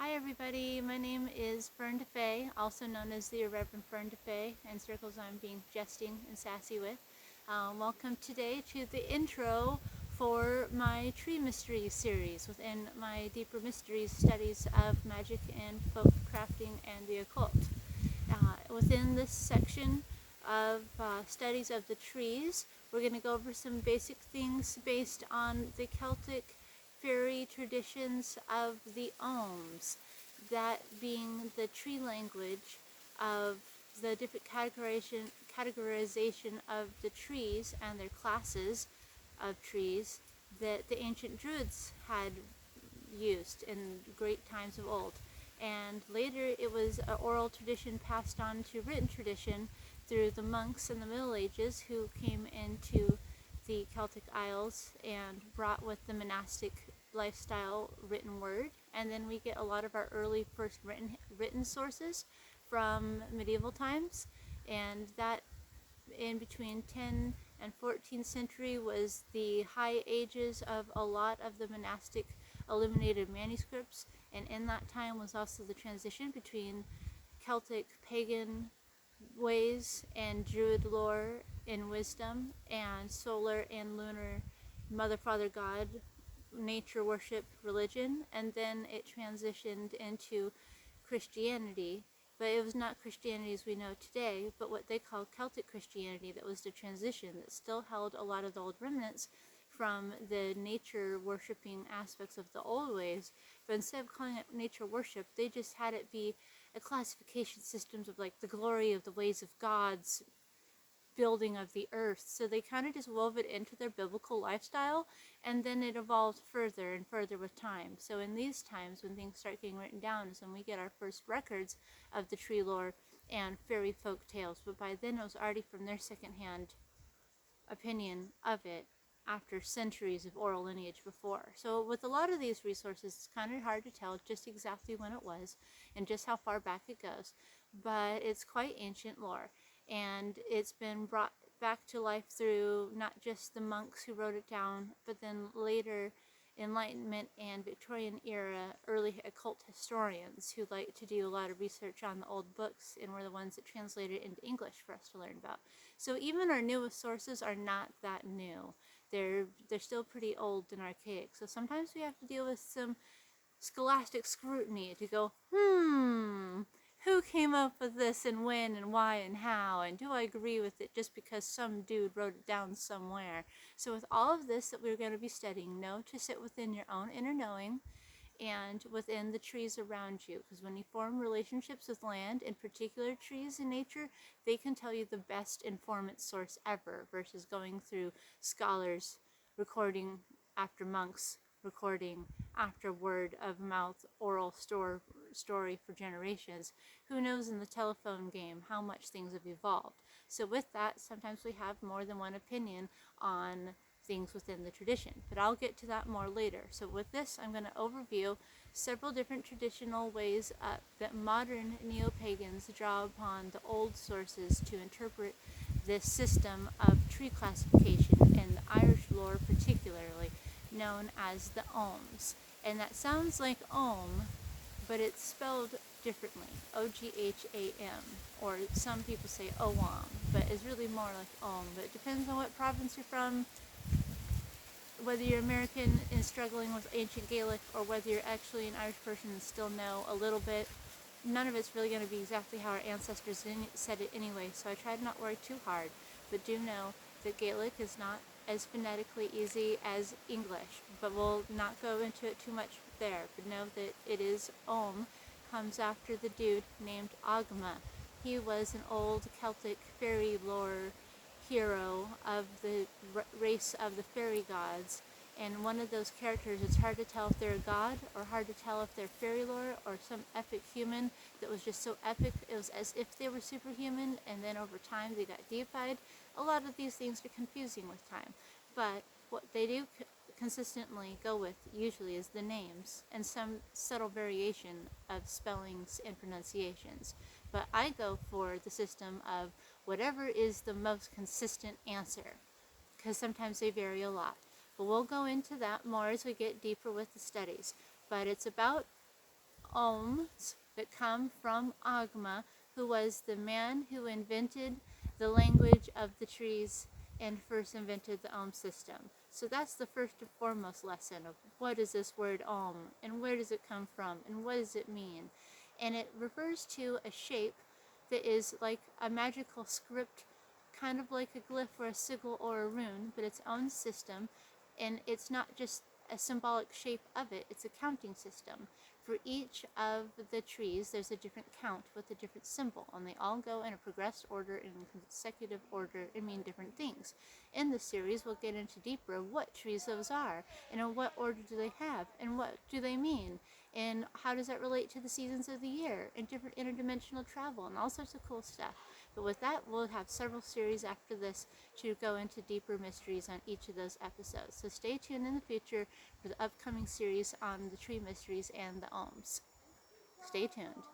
Hi everybody, my name is Fern DeFay, also known as the Irreverend Fern DeFay, in circles I'm being jesting and sassy with. Welcome today to the intro for my Tree Mysteries series within my Deeper Mysteries studies of magic and folk crafting and the occult. Within this section of studies of the trees, we're going to go over some basic things based on the Celtic fairy traditions of the Oghams, that being the tree language of the different categorization of the trees and their classes of trees that the ancient Druids had used in great times of old. And later it was an oral tradition passed on to written tradition through the monks in the Middle Ages who came into the Celtic Isles and brought with the monastic lifestyle written word. And then we get a lot of our early first written sources from medieval times, and that in between 10 and 14th century was the high ages of a lot of the monastic illuminated manuscripts, and in that time was also the transition between Celtic pagan ways and Druid lore and wisdom and solar and lunar mother, father, God, nature worship religion, and then it transitioned into Christianity. But it was not Christianity as we know today, but what they call Celtic Christianity. That was the transition that still held a lot of the old remnants from the nature worshipping aspects of the old ways. But instead of calling it nature worship, they just had it be a classification systems of like the glory of the ways of God's building of the earth. So they kind of just wove it into their biblical lifestyle, and then it evolved further and further with time. So in these times when things start getting written down is when we get our first records of the tree lore and fairy folk tales. But by then it was already from their secondhand opinion of it after centuries of oral lineage before. So with a lot of these resources, it's kind of hard to tell just exactly when it was and just how far back it goes, but it's quite ancient lore, and it's been brought back to life through not just the monks who wrote it down, but then later Enlightenment and Victorian era early occult historians who like to do a lot of research on the old books and were the ones that translated into English for us to learn about. So even our newest sources are not that new. They're still pretty old and archaic. So sometimes we have to deal with some scholastic scrutiny to go, who came up with this and when and why and how, and do I agree with it just because some dude wrote it down somewhere? So with all of this that we're going to be studying, know to sit within your own inner knowing and within the trees around you, because when you form relationships with land, in particular trees in nature, they can tell you the best informant source ever versus going through scholars recording after monks recording after word of mouth oral story for generations. Who knows in the telephone game how much things have evolved? So with that, sometimes we have more than one opinion on things within the tradition, but I'll get to that more later. So with this, I'm going to overview several different traditional ways that modern neo-pagans draw upon the old sources to interpret this system of tree classification in the Irish lore, particularly known as the Oghams. And that sounds like Ohm, but it's spelled differently, O-G-H-A-M, or some people say Ogham, but it's really more like Ohm. But it depends on what province you're from, whether you're American and struggling with ancient Gaelic, or whether you're actually an Irish person and still know a little bit. None of it's really going to be exactly how our ancestors said it anyway, so I tried not to work too hard. But do know that Gaelic is not as phonetically easy as English, but we'll not go into it too much there. But know that it is Ohm, comes after the dude named Ogma. He was an old Celtic fairy lore hero of the race of the fairy gods, and one of those characters, it's hard to tell if they're a god or hard to tell if they're fairy lore or some epic human that was just so epic it was as if they were superhuman, and then over time they got deified. A lot of these things are confusing with time, but what they do consistently go with usually is the names and some subtle variation of spellings and pronunciations. But I go for the system of whatever is the most consistent answer, because sometimes they vary a lot. But we'll go into that more as we get deeper with the studies. But it's about Oghams that come from Ogma, who was the man who invented the language of the trees and first invented the Ohm system. So that's the first and foremost lesson of what is this word Ohm, and where does it come from, and what does it mean. And it refers to a shape that is like a magical script, kind of like a glyph or a sigil or a rune, but its own system. And it's not just a symbolic shape of it, it's a counting system. For each of the trees, there's a different count with a different symbol, and they all go in a progressed order, in consecutive order, and mean different things. In this series, we'll get into deeper what trees those are, and in what order do they have, and what do they mean, and how does that relate to the seasons of the year, and different interdimensional travel, and all sorts of cool stuff. But with that, we'll have several series after this to go into deeper mysteries on each of those episodes. So stay tuned in the future for the upcoming series on the tree mysteries and the Ohms. Stay tuned.